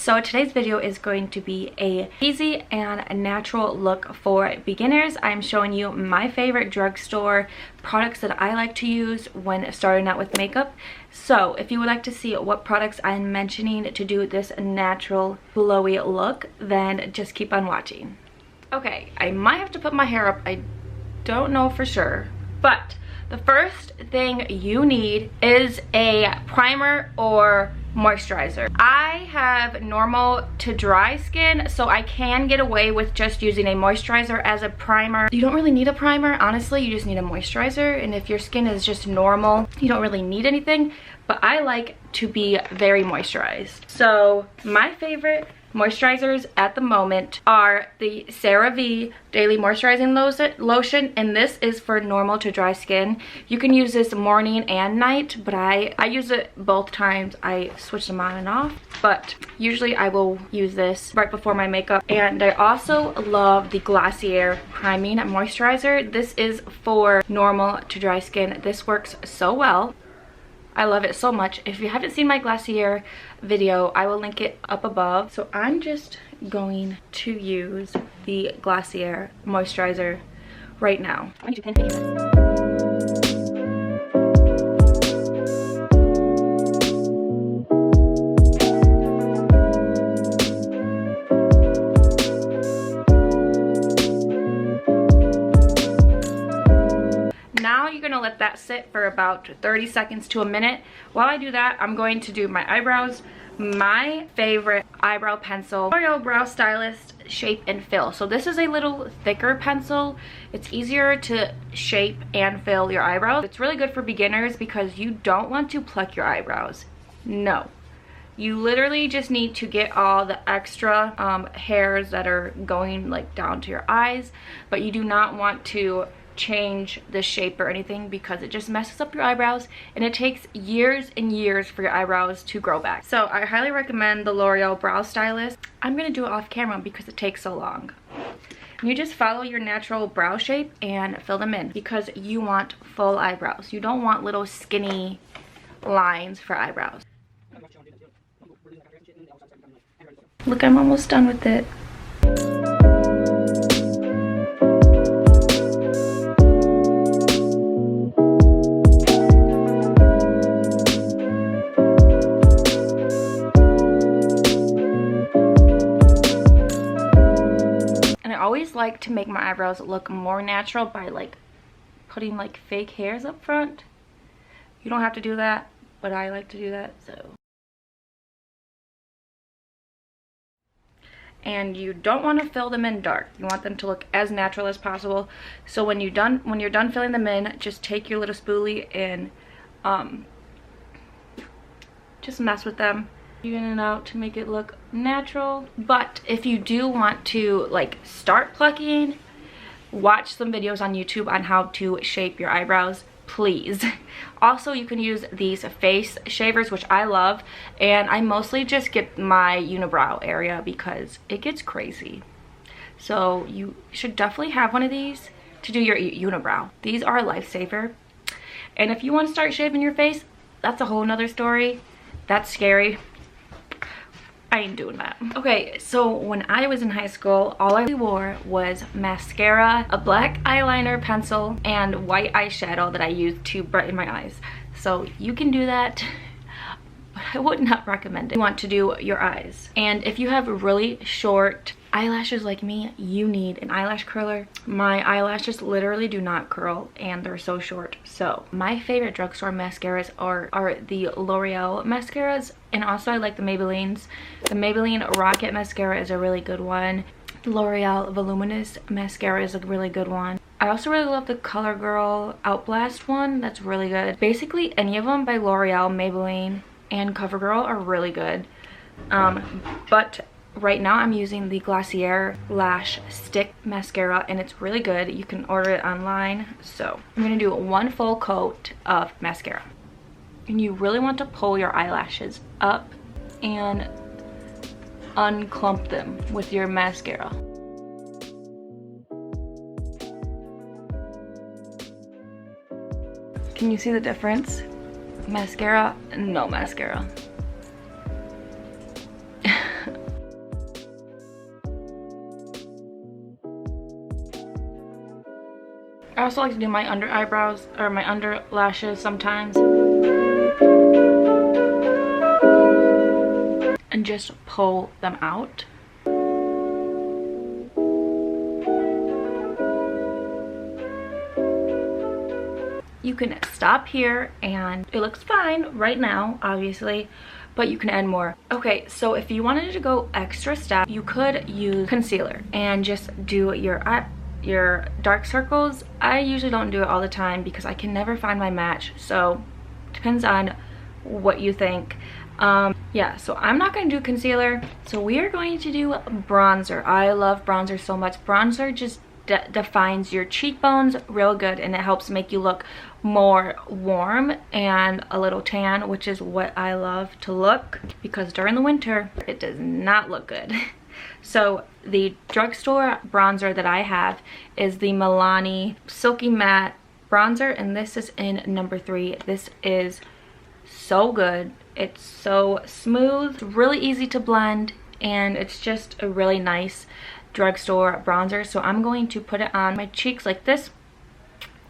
So today's video is going to be a easy and natural look for beginners. I'm showing you my favorite drugstore products that I like to use when starting out with makeup. So if you would like to see what products I'm mentioning to do this natural glowy look, then just keep on watching. Okay, I might have to put my hair up. I don't know for sure, but the first thing you need is a primer or moisturizer. I have normal to dry skin, so I can get away with just using a moisturizer as a primer. You don't really need a primer, honestly, you just need a moisturizer. And if your skin is just normal, you don't really need anything, but I like to be very moisturized. So my favorite moisturizers at the moment are the CeraVe Daily Moisturizing Lotion, and this is for normal to dry skin. You can use this morning and night, but I use it both times. I switch them on and off, but usually I will use this right before my makeup. And I also love the Glossier Priming Moisturizer. This is for normal to dry skin. This works so well. I love it so much. If you haven't seen my Glossier video, I will link it up above. So I'm just going to use the Glossier moisturizer right now. I need to pin it. Now you're gonna let that sit for about 30 seconds to a minute. While I do that, I'm going to do my eyebrows. My favorite eyebrow pencil, L'Oreal Brow Stylist Shape and Fill. So this is a little thicker pencil. It's easier to shape and fill your eyebrows. It's really good for beginners because you don't want to pluck your eyebrows. No. You literally just need to get all the extra hairs that are going like down to your eyes, but you do not want to change the shape or anything because it just messes up your eyebrows, and it takes years and years for your eyebrows to grow back. So I highly recommend the L'Oreal Brow Stylist. I'm gonna do it off camera because it takes so long. You just follow your natural brow shape and fill them in because you want full eyebrows. You don't want little skinny lines for eyebrows. Look, I'm almost done with it. I always like to make my eyebrows look more natural by like putting like fake hairs up front. You don't have to do that, but I like to do that. So, and you don't want to fill them in dark. You want them to look as natural as possible. So when you're done filling them in, just take your little spoolie and just mess with them in and out to make it look natural. But if you do want to like start plucking, watch some videos on YouTube on how to shape your eyebrows, please. Also, you can use these face shavers, which I love, and I mostly just get my unibrow area because it gets crazy. So you should definitely have one of these to do your unibrow. These are a lifesaver. And if you want to start shaving your face, that's a whole nother story. That's scary. I ain't doing that. Okay, so when I was in high school, all I wore was mascara, a black eyeliner pencil, and white eyeshadow that I used to brighten my eyes. So you can do that, but I would not recommend it. You want to do your eyes. And if you have really short eyelashes like me, you need an eyelash curler. My eyelashes literally do not curl and they're so short. So my favorite drugstore mascaras are the L'Oreal mascaras, and also I like the Maybellines. The Maybelline Rocket mascara is a really good one. The L'Oreal Voluminous mascara is a really good one. I also really love the CoverGirl Outblast one. That's really good. Basically any of them by L'Oreal, Maybelline, and CoverGirl are really good. But right now I'm using the Glossier Lash Stick Mascara, and it's really good. You can order it online. So I'm gonna do one full coat of mascara. And you really want to pull your eyelashes up and unclump them with your mascara. Can you see the difference? Mascara, no mascara. also like to do my under eyebrows or my under lashes sometimes. And just pull them out. You can stop here and it looks fine right now, obviously, but you can add more. Okay, so if you wanted to go extra step, you could use concealer and just do your dark circles. I usually don't do it all the time because I can never find my match, so depends on what you think. Yeah, so I'm not going to do concealer, so we are going to do bronzer. I love bronzer so much. Bronzer just defines your cheekbones real good, and it helps make you look more warm and a little tan, which is what I love to look, because during the winter it does not look good. So the drugstore bronzer that I have is the Milani Silky Matte bronzer, and this is in number 3. This is so good. It's so smooth, really easy to blend, and it's just a really nice drugstore bronzer. So I'm going to put it on my cheeks like this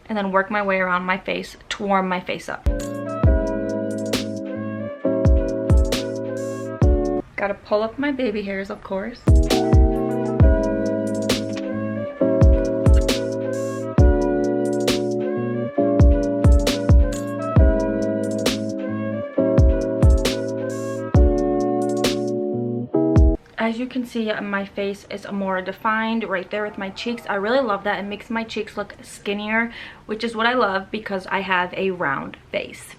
and then work my way around my face to warm my face up. Gotta pull up my baby hairs, of course. As you can see, my face is more defined right there with my cheeks. I really love that. It makes my cheeks look skinnier, which is what I love because I have a round face.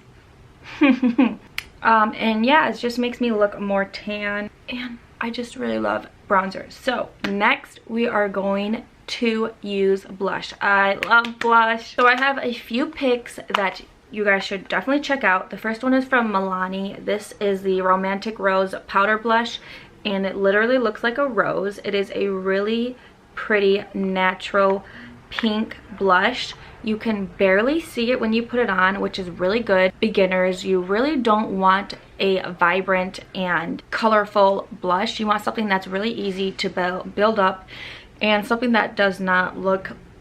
And yeah, it just makes me look more tan, and I just really love bronzer. So next we are going to use blush. I love blush. So I have a few picks that you guys should definitely check out. The first one is from Milani. This is the Romantic Rose Powder Blush, and it literally looks like a rose. It is a really pretty natural pink blush. You can barely see it when you put it on, which is really good. Beginners, you really don't want a vibrant and colorful blush. You want something that's really easy to build up, and something that does not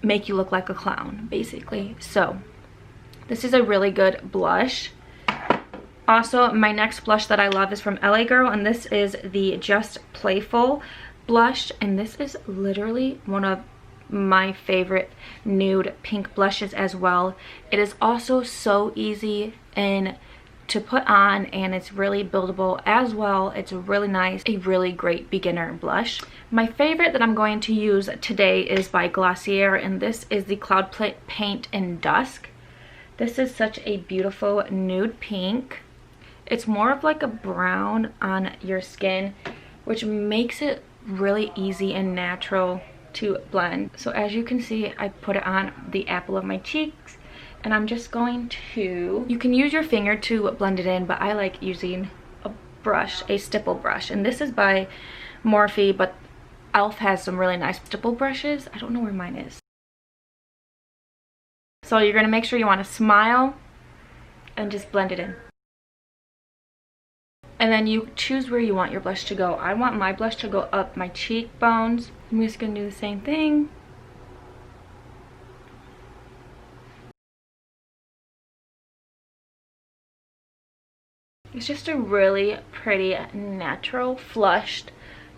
make you look like a clown, basically. So this is a really good blush. Also, my next blush that I love is from LA Girl, and this is the Just Playful blush, and this is literally one of my favorite nude pink blushes as well. It is also so easy to put on, and it's really buildable as well. It's really nice, a really great beginner blush. My favorite that I'm going to use today is by Glossier, and this is the Cloud Paint in Dusk. This is such a beautiful nude pink. It's more of like a brown on your skin, which makes it really easy and natural to blend. So as you can see, I put it on the apple of my cheeks, and I'm just going to, you can use your finger to blend it in, but I like using a brush, a stipple brush, and this is by Morphe, but Elf has some really nice stipple brushes. I don't know where mine is. So you're going to make sure you want to smile and just blend it in. And then you choose where you want your blush to go. I want my blush to go up my cheekbones. I'm just going to do the same thing. It's just a really pretty, natural, flushed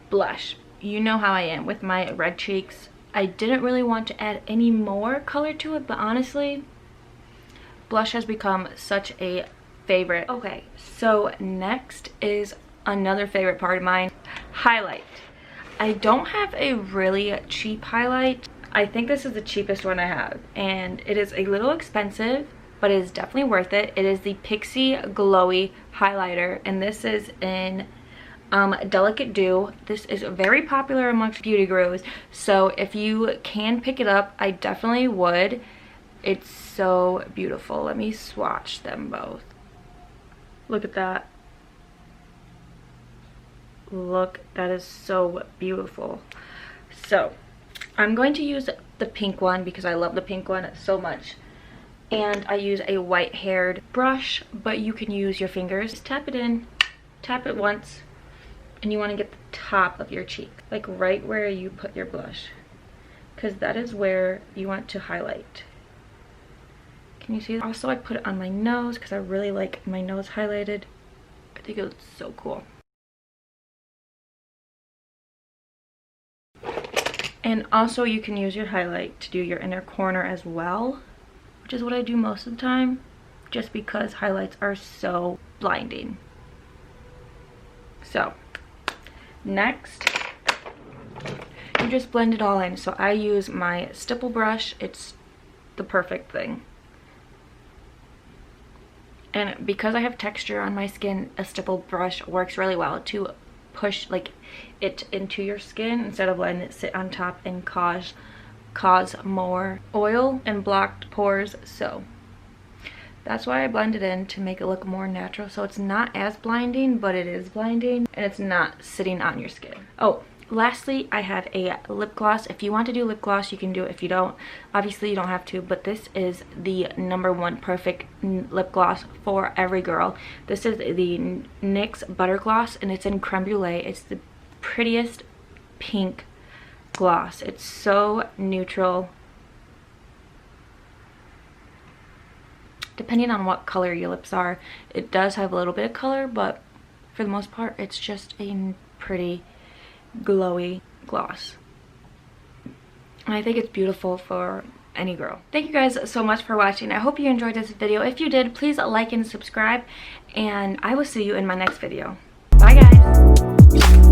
blush. You know how I am with my red cheeks. I didn't really want to add any more color to it, but honestly, blush has become such a favorite. Okay, so next is another favorite part of mine, highlight. I don't have a really cheap highlight. I think this is the cheapest one I have, and it is a little expensive, but it is definitely worth it. It is the Pixie Glowy highlighter, and this is in Delicate Dew. This is very popular amongst beauty gurus, so if you can pick it up, I definitely would. It's so beautiful. Let me swatch them both. Look at that. Look, that is so beautiful. So I'm going to use the pink one because I love the pink one so much, and I use a white haired brush, but you can use your fingers. Just tap it in, tap it once, and you want to get the top of your cheek, like right where you put your blush, because that is where you want to highlight. Can you see? Also, I put it on my nose because I really like my nose highlighted. I think it looks so cool. And also you can use your highlight to do your inner corner as well, which is what I do most of the time, just because highlights are so blinding. So next, you just blend it all in. So I use my stipple brush. It's the perfect thing. And because I have texture on my skin, a stipple brush works really well to push like it into your skin instead of letting it sit on top and cause more oil and blocked pores. So that's why I blend it in, to make it look more natural, so it's not as blinding, but it is blinding and it's not sitting on your skin. Oh, lastly, I have a lip gloss. If you want to do lip gloss, you can do it. If you don't, obviously you don't have to, but this is the #1 perfect lip gloss for every girl. This is the NYX Butter Gloss, and it's in Creme Brulee. It's the prettiest pink gloss. It's so neutral. Depending on what color your lips are, it does have a little bit of color, but for the most part, it's just a pretty glowy gloss. And I think it's beautiful for any girl. Thank you guys so much for watching. I hope you enjoyed this video. If you did, please like and subscribe, and I will see you in my next video. Bye guys.